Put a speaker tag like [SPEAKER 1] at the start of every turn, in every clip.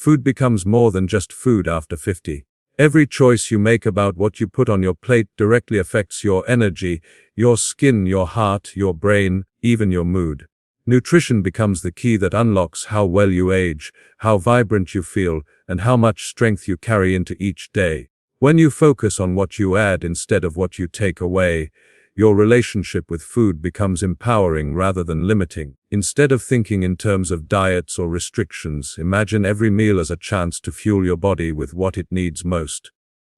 [SPEAKER 1] Food becomes more than just food after 50. Every choice you make about what you put on your plate directly affects your energy, your skin, your heart, your brain, even your mood. Nutrition becomes the key that unlocks how well you age, how vibrant you feel, and how much strength you carry into each day. When you focus on what you add instead of what you take away, your relationship with food becomes empowering rather than limiting. Instead of thinking in terms of diets or restrictions, imagine every meal as a chance to fuel your body with what it needs most.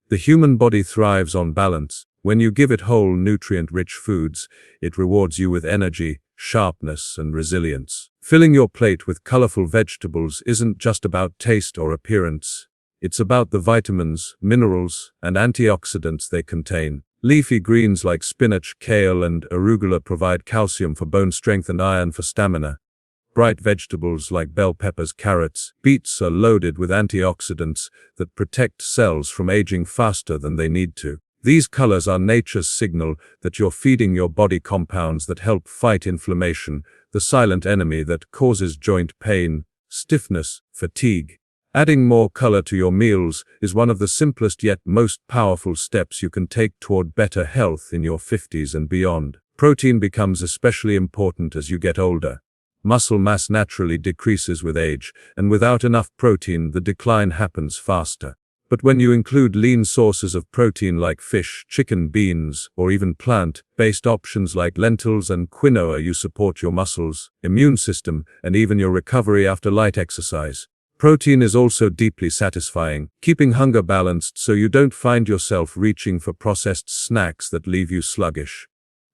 [SPEAKER 1] The human body thrives on balance. When you give it whole, nutrient-rich foods, it rewards you with energy, sharpness, and resilience. Filling your plate with colorful vegetables isn't just about taste or appearance. It's about the vitamins, minerals, and antioxidants they contain. Leafy greens like spinach, kale, and arugula provide calcium for bone strength and iron for stamina. Bright vegetables like bell peppers, carrots, beets are loaded with antioxidants that protect cells from aging faster than they need to. These colors are nature's signal that you're feeding your body compounds that help fight inflammation, the silent enemy that causes joint pain, stiffness, fatigue. Adding more color to your meals is one of the simplest yet most powerful steps you can take toward better health in your 50s and beyond. Protein becomes especially important as you get older. Muscle mass naturally decreases with age, and without enough protein, the decline happens faster. But when you include lean sources of protein like fish, chicken, beans, or even plant-based options like lentils and quinoa, you support your muscles, immune system, and even your recovery after light exercise. Protein is also deeply satisfying, keeping hunger balanced so you don't find yourself reaching for processed snacks that leave you sluggish.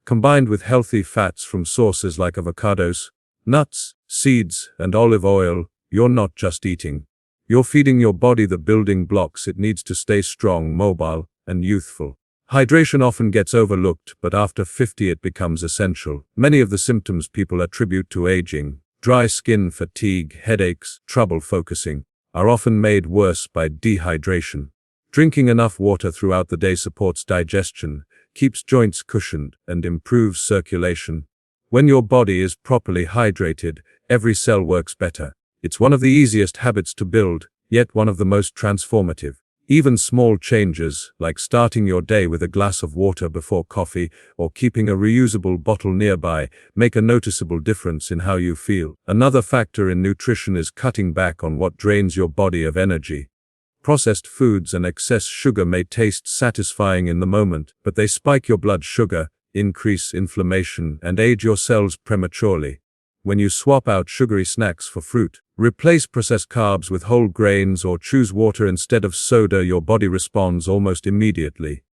[SPEAKER 1] Combined with healthy fats from sources like avocados, nuts, seeds, and olive oil, you're not just eating. You're feeding your body the building blocks it needs to stay strong, mobile, and youthful. Hydration often gets overlooked, but after 50 it becomes essential. Many of the symptoms people attribute to aging, dry skin, fatigue, headaches, trouble focusing, are often made worse by dehydration. Drinking enough water throughout the day supports digestion, keeps joints cushioned, and improves circulation. When your body is properly hydrated, every cell works better. It's one of the easiest habits to build, yet one of the most transformative. Even small changes, like starting your day with a glass of water before coffee or keeping a reusable bottle nearby, make a noticeable difference in how you feel. Another factor in nutrition is cutting back on what drains your body of energy. Processed foods and excess sugar may taste satisfying in the moment, but they spike your blood sugar, increase inflammation, and age your cells prematurely. When you swap out sugary snacks for fruit, replace processed carbs with whole grains, or choose water instead of soda, your body responds almost immediately.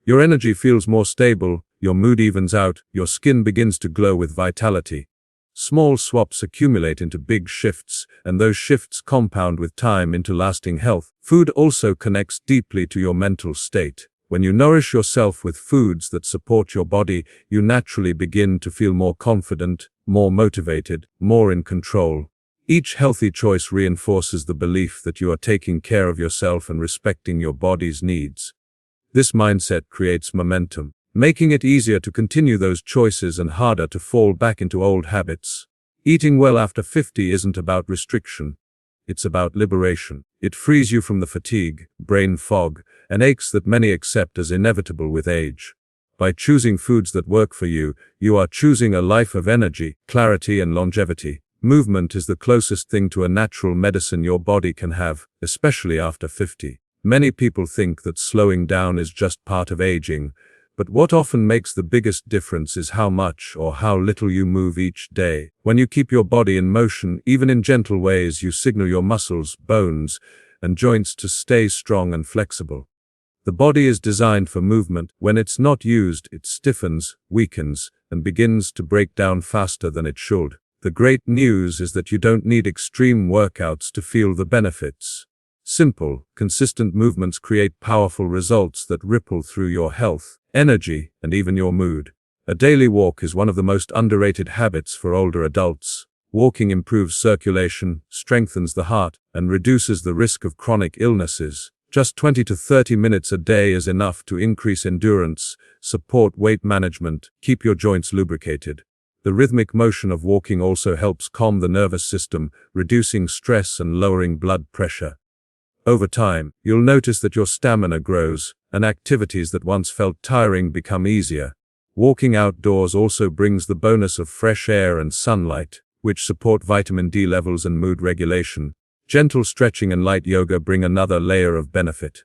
[SPEAKER 1] Your energy feels more stable, your mood evens out, your skin begins to glow with vitality. Small swaps accumulate into big shifts, and those shifts compound with time into lasting health. Food also connects deeply to your mental state. When you nourish yourself with foods that support your body, you naturally begin to feel more confident, more motivated, more in control. Each healthy choice reinforces the belief that you are taking care of yourself and respecting your body's needs. This mindset creates momentum, making it easier to continue those choices and harder to fall back into old habits. Eating well after 50 isn't about restriction. It's about liberation. It frees you from the fatigue, brain fog, and aches that many accept as inevitable with age. By choosing foods that work for you, you are choosing a life of energy, clarity, and longevity. Movement is the closest thing to a natural medicine your body can have, especially after 50. Many people think that slowing down is just part of aging, but what often makes the biggest difference is how much or how little you move each day. When you keep your body in motion, even in gentle ways, you signal your muscles, bones, and joints to stay strong and flexible. The body is designed for movement. When it's not used, it stiffens, weakens, and begins to break down faster than it should. The great news is that you don't need extreme workouts to feel the benefits. Simple, consistent movements create powerful results that ripple through your health, energy, and even your mood. A daily walk is one of the most underrated habits for older adults. Walking improves circulation, strengthens the heart, and reduces the risk of chronic illnesses. Just 20 to 30 minutes a day is enough to increase endurance, support weight management, keep your joints lubricated. The rhythmic motion of walking also helps calm the nervous system, reducing stress and lowering blood pressure. Over time, you'll notice that your stamina grows, and activities that once felt tiring become easier. Walking outdoors also brings the bonus of fresh air and sunlight, which support vitamin D levels and mood regulation. Gentle stretching and light yoga bring another layer of benefit.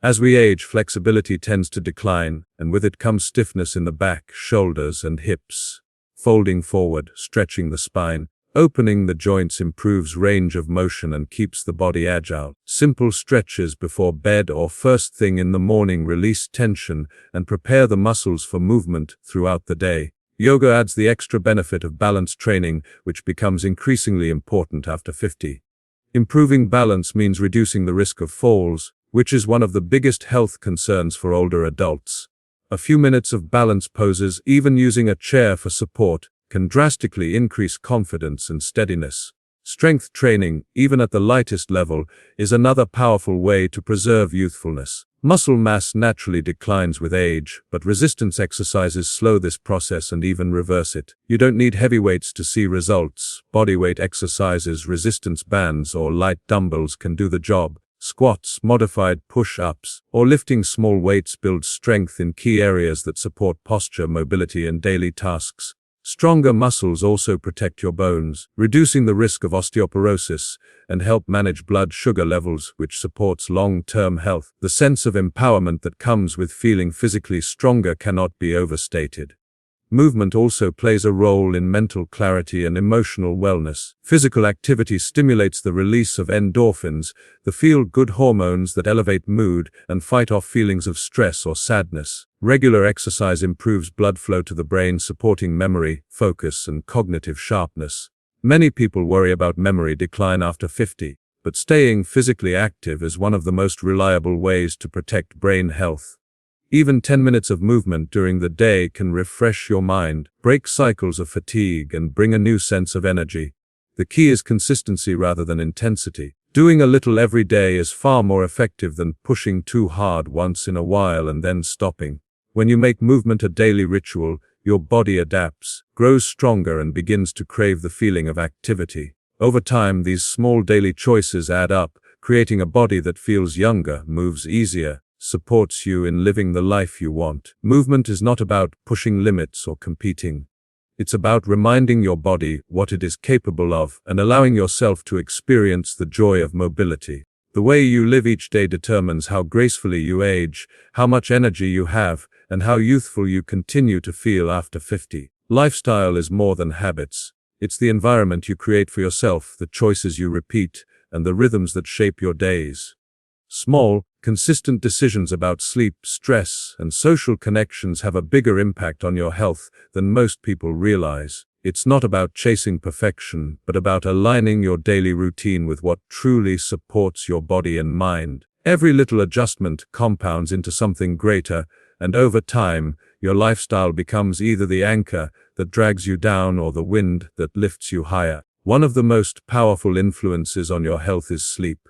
[SPEAKER 1] As we age, flexibility tends to decline, and with it comes stiffness in the back, shoulders, and hips. Folding forward, stretching the spine, opening the joints improves range of motion and keeps the body agile. Simple stretches before bed or first thing in the morning release tension and prepare the muscles for movement throughout the day. Yoga adds the extra benefit of balance training, which becomes increasingly important after 50. Improving balance means reducing the risk of falls, which is one of the biggest health concerns for older adults. A few minutes of balance poses, even using a chair for support, can drastically increase confidence and steadiness. Strength training, even at the lightest level, is another powerful way to preserve youthfulness. Muscle mass naturally declines with age, but resistance exercises slow this process and even reverse it. You don't need heavy weights to see results. Bodyweight exercises, resistance bands, or light dumbbells can do the job. Squats, modified push-ups, or lifting small weights build strength in key areas that support posture, mobility, and daily tasks. Stronger muscles also protect your bones, reducing the risk of osteoporosis, and help manage blood sugar levels, which supports long-term health. The sense of empowerment that comes with feeling physically stronger cannot be overstated. Movement also plays a role in mental clarity and emotional wellness. Physical activity stimulates the release of endorphins, the feel-good hormones that elevate mood and fight off feelings of stress or sadness. Regular exercise improves blood flow to the brain, supporting memory, focus, and cognitive sharpness. Many people worry about memory decline after 50, but staying physically active is one of the most reliable ways to protect brain health. Even 10 minutes of movement during the day can refresh your mind, break cycles of fatigue, and bring a new sense of energy. The key is consistency rather than intensity. Doing a little every day is far more effective than pushing too hard once in a while and then stopping. When you make movement a daily ritual, your body adapts, grows stronger, and begins to crave the feeling of activity. Over time, these small daily choices add up, creating a body that feels younger, moves easier, supports you in living the life you want. Movement is not about pushing limits or competing. It's about reminding your body what it is capable of and allowing yourself to experience the joy of mobility. The way you live each day determines how gracefully you age, how much energy you have, and how youthful you continue to feel after 50. Lifestyle is more than habits. It's the environment you create for yourself, the choices you repeat, and the rhythms that shape your days. Small, consistent decisions about sleep, stress, and social connections have a bigger impact on your health than most people realize. It's not about chasing perfection, but about aligning your daily routine with what truly supports your body and mind. Every little adjustment compounds into something greater, and over time, your lifestyle becomes either the anchor that drags you down or the wind that lifts you higher. One of the most powerful influences on your health is sleep.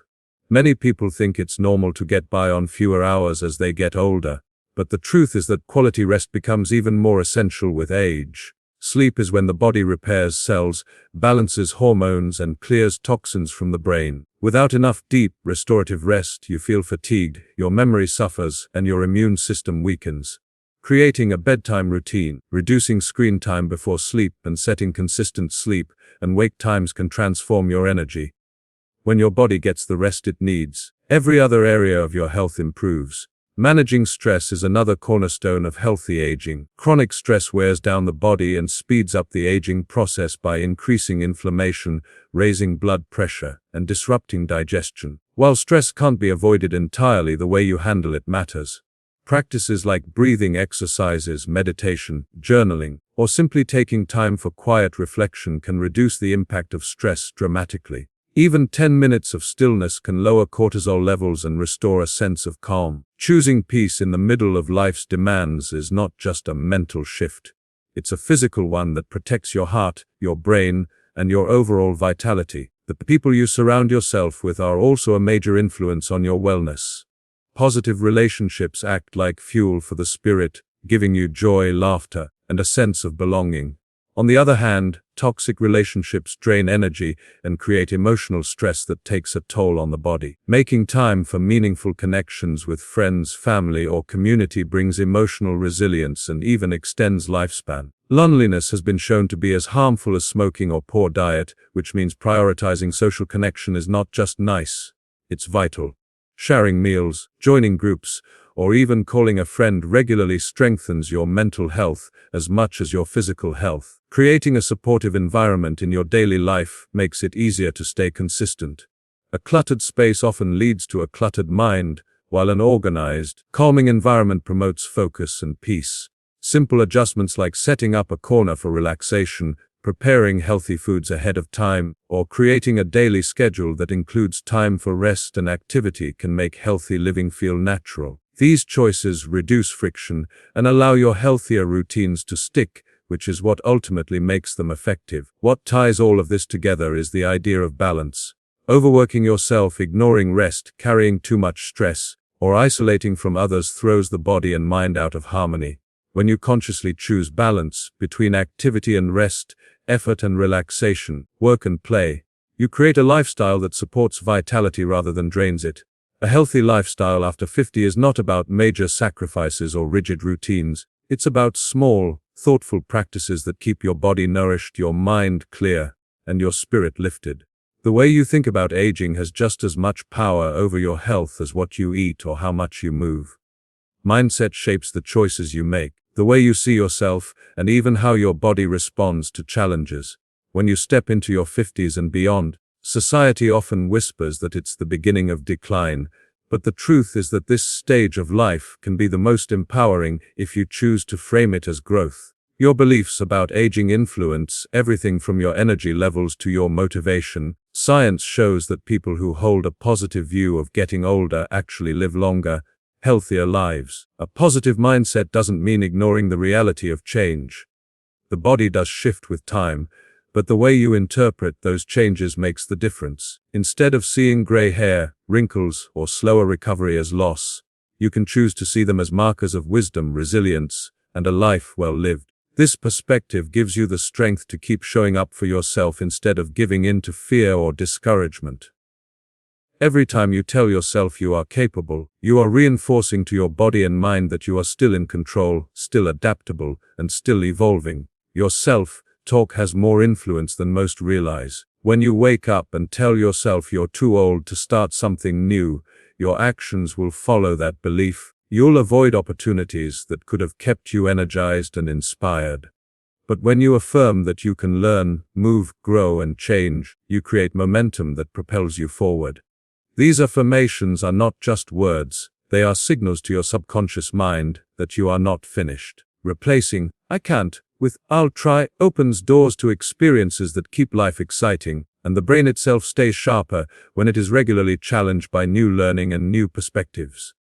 [SPEAKER 1] Many people think it's normal to get by on fewer hours as they get older, but the truth is that quality rest becomes even more essential with age. Sleep is when the body repairs cells, balances hormones, and clears toxins from the brain. Without enough deep, restorative rest, you feel fatigued, your memory suffers, and your immune system weakens. Creating a bedtime routine, reducing screen time before sleep, and setting consistent sleep and wake times can transform your energy. When your body gets the rest it needs, every other area of your health improves. Managing stress is another cornerstone of healthy aging. Chronic stress wears down the body and speeds up the aging process by increasing inflammation, raising blood pressure, and disrupting digestion. While stress can't be avoided entirely, the way you handle it matters. Practices like breathing exercises, meditation, journaling, or simply taking time for quiet reflection can reduce the impact of stress dramatically. Even 10 minutes of stillness can lower cortisol levels and restore a sense of calm. Choosing peace in the middle of life's demands is not just a mental shift. It's a physical one that protects your heart, your brain, and your overall vitality. The people you surround yourself with are also a major influence on your wellness. Positive relationships act like fuel for the spirit, giving you joy, laughter, and a sense of belonging. On the other hand, toxic relationships drain energy and create emotional stress that takes a toll on the body. Making time for meaningful connections with friends, family, or community brings emotional resilience and even extends lifespan. Loneliness has been shown to be as harmful as smoking or poor diet, which means prioritizing social connection is not just nice, it's vital. Sharing meals, joining groups, or even calling a friend regularly strengthens your mental health as much as your physical health. Creating a supportive environment in your daily life makes it easier to stay consistent. A cluttered space often leads to a cluttered mind, while an organized, calming environment promotes focus and peace. Simple adjustments like setting up a corner for relaxation, preparing healthy foods ahead of time, or creating a daily schedule that includes time for rest and activity can make healthy living feel natural. These choices reduce friction and allow your healthier routines to stick, which is what ultimately makes them effective. What ties all of this together is the idea of balance. Overworking yourself, ignoring rest, carrying too much stress, or isolating from others throws the body and mind out of harmony. When you consciously choose balance between activity and rest, effort and relaxation, work and play, you create a lifestyle that supports vitality rather than drains it. A healthy lifestyle after 50 is not about major sacrifices or rigid routines. It's about small, thoughtful practices that keep your body nourished, your mind clear, and your spirit lifted. The way you think about aging has just as much power over your health as what you eat or how much you move. Mindset shapes the choices you make, the way you see yourself, and even how your body responds to challenges. When you step into your 50s and beyond, society often whispers that it's the beginning of decline, but the truth is that this stage of life can be the most empowering if you choose to frame it as growth. Your beliefs about aging influence everything from your energy levels to your motivation. Science shows that people who hold a positive view of getting older actually live longer, healthier lives. A positive mindset doesn't mean ignoring the reality of change. The body does shift with time, but the way you interpret those changes makes the difference. Instead of seeing gray hair, wrinkles, or slower recovery as loss, you can choose to see them as markers of wisdom, resilience, and a life well lived. This perspective gives you the strength to keep showing up for yourself instead of giving in to fear or discouragement. Every time you tell yourself you are capable, you are reinforcing to your body and mind that you are still in control, still adaptable, and still evolving. Your self-talk has more influence than most realize. When you wake up and tell yourself you're too old to start something new, your actions will follow that belief. You'll avoid opportunities that could have kept you energized and inspired. But when you affirm that you can learn, move, grow, and change, you create momentum that propels you forward. These affirmations are not just words, they are signals to your subconscious mind that you are not finished. Replacing, "I can't," with "I'll try" opens doors to experiences that keep life exciting, and the brain itself stays sharper when it is regularly challenged by new learning and new perspectives.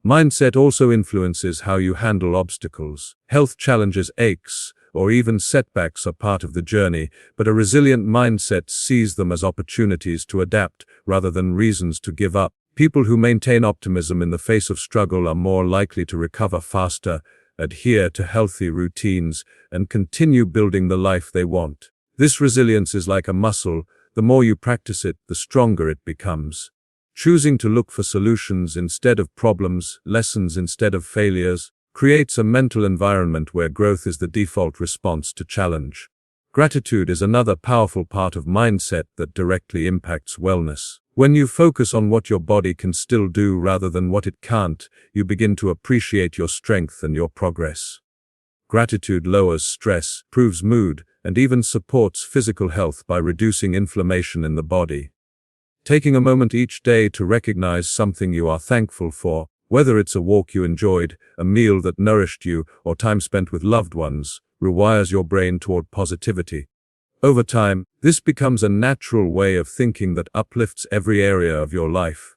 [SPEAKER 1] Mindset also influences how you handle obstacles. Health challenges, aches, or even setbacks are part of the journey, but a resilient mindset sees them as opportunities to adapt rather than reasons to give up. People who maintain optimism in the face of struggle are more likely to recover faster, adhere to healthy routines, and continue building the life they want. This resilience is like a muscle. The more you practice it, the stronger it becomes. Choosing to look for solutions instead of problems, lessons instead of failures, creates a mental environment where growth is the default response to challenge. Gratitude is another powerful part of mindset that directly impacts wellness. When you focus on what your body can still do rather than what it can't, you begin to appreciate your strength and your progress. Gratitude lowers stress, improves mood, and even supports physical health by reducing inflammation in the body. Taking a moment each day to recognize something you are thankful for, whether it's a walk you enjoyed, a meal that nourished you, or time spent with loved ones, rewires your brain toward positivity. Over time, this becomes a natural way of thinking that uplifts every area of your life.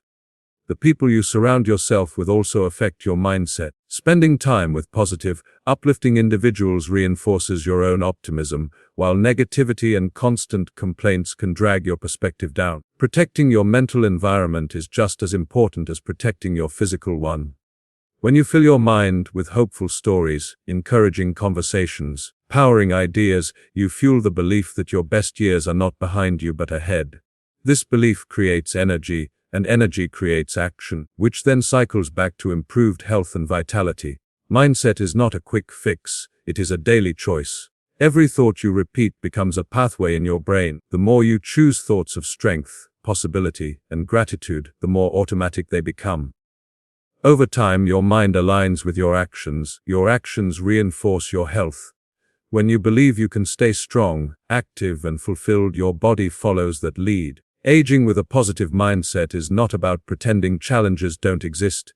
[SPEAKER 1] The people you surround yourself with also affect your mindset. Spending time with positive, uplifting individuals reinforces your own optimism, while negativity and constant complaints can drag your perspective down. Protecting your mental environment is just as important as protecting your physical one. When you fill your mind with hopeful stories, encouraging conversations, powering ideas, you fuel the belief that your best years are not behind you but ahead. This belief creates energy, and energy creates action, which then cycles back to improved health and vitality. Mindset is not a quick fix, it is a daily choice. Every thought you repeat becomes a pathway in your brain. The more you choose thoughts of strength, possibility, and gratitude, the more automatic they become. Over time, your mind aligns with your actions reinforce your health. When you believe you can stay strong, active, and fulfilled, your body follows that lead. Aging with a positive mindset is not about pretending challenges don't exist.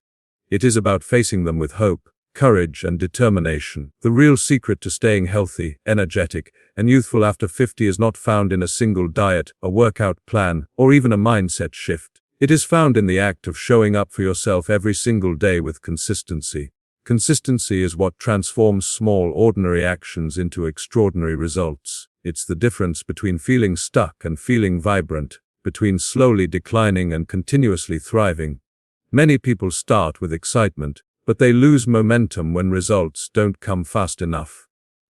[SPEAKER 1] It is about facing them with hope, courage, and determination. The real secret to staying healthy, energetic, and youthful after 50 is not found in a single diet, a workout plan, or even a mindset shift. It is found in the act of showing up for yourself every single day with consistency. Consistency is what transforms small, ordinary actions into extraordinary results. It's the difference between feeling stuck and feeling vibrant, between slowly declining and continuously thriving. Many people start with excitement, but they lose momentum when results don't come fast enough.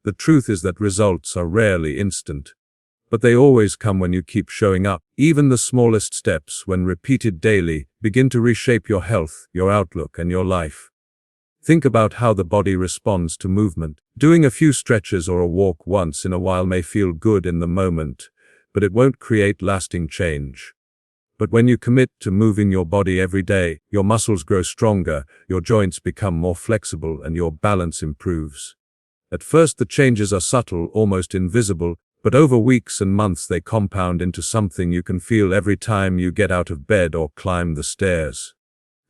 [SPEAKER 1] The truth is that results are rarely instant, but they always come when you keep showing up. Even the smallest steps, when repeated daily, begin to reshape your health, your outlook, and your life. Think about how the body responds to movement. Doing a few stretches or a walk once in a while may feel good in the moment, but it won't create lasting change. But when you commit to moving your body every day, your muscles grow stronger, your joints become more flexible, and your balance improves. At first the changes are subtle, almost invisible, but over weeks and months they compound into something you can feel every time you get out of bed or climb the stairs.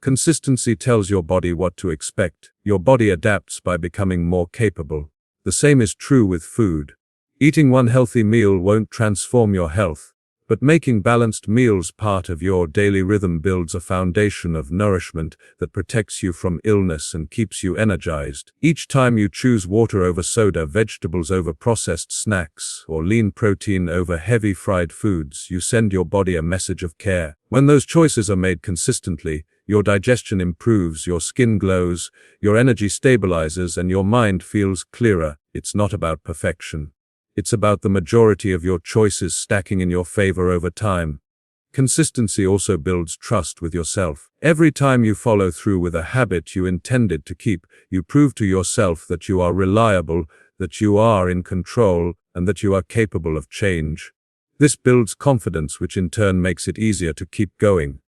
[SPEAKER 1] Consistency tells your body what to expect. Your body adapts by becoming more capable. The same is true with food. Eating one healthy meal won't transform your health, but making balanced meals part of your daily rhythm builds a foundation of nourishment that protects you from illness and keeps you energized. Each time you choose water over soda, vegetables over processed snacks, or lean protein over heavy fried foods, you send your body a message of care. When those choices are made consistently, your digestion improves, your skin glows, your energy stabilizes, and your mind feels clearer. It's not about perfection. It's about the majority of your choices stacking in your favor over time. Consistency also builds trust with yourself. Every time you follow through with a habit you intended to keep, you prove to yourself that you are reliable, that you are in control, and that you are capable of change. This builds confidence, which in turn makes it easier to keep going.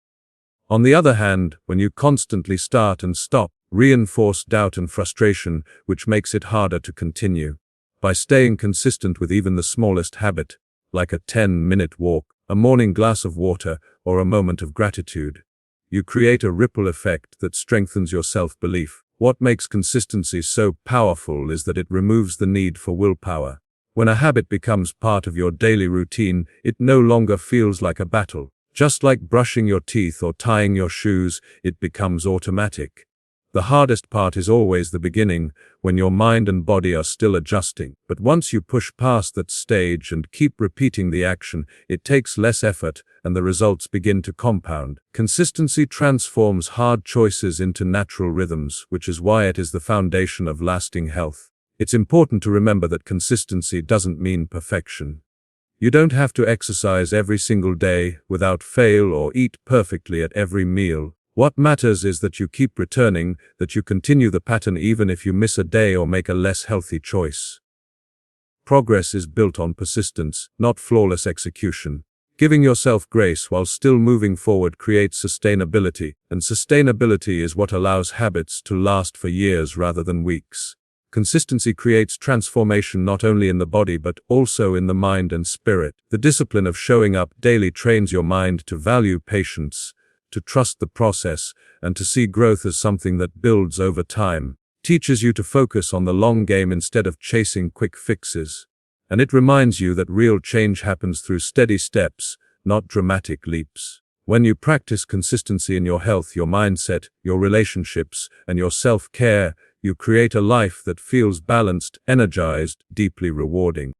[SPEAKER 1] On the other hand, when you constantly start and stop, reinforce doubt and frustration, which makes it harder to continue. By staying consistent with even the smallest habit, like a 10-minute walk, a morning glass of water, or a moment of gratitude, you create a ripple effect that strengthens your self-belief. What makes consistency so powerful is that it removes the need for willpower. When a habit becomes part of your daily routine, it no longer feels like a battle. Just like brushing your teeth or tying your shoes, it becomes automatic. The hardest part is always the beginning, when your mind and body are still adjusting. But once you push past that stage and keep repeating the action, it takes less effort, and the results begin to compound. Consistency transforms hard choices into natural rhythms, which is why it is the foundation of lasting health. It's important to remember that consistency doesn't mean perfection. You don't have to exercise every single day, without fail, or eat perfectly at every meal. What matters is that you keep returning, that you continue the pattern even if you miss a day or make a less healthy choice. Progress is built on persistence, not flawless execution. Giving yourself grace while still moving forward creates sustainability, and sustainability is what allows habits to last for years rather than weeks. Consistency creates transformation not only in the body but also in the mind and spirit. The discipline of showing up daily trains your mind to value patience, to trust the process, and to see growth as something that builds over time. Teaches you to focus on the long game instead of chasing quick fixes. And it reminds you that real change happens through steady steps, not dramatic leaps. When you practice consistency in your health, your mindset, your relationships, and your self-care, you create a life that feels balanced, energized, deeply rewarding.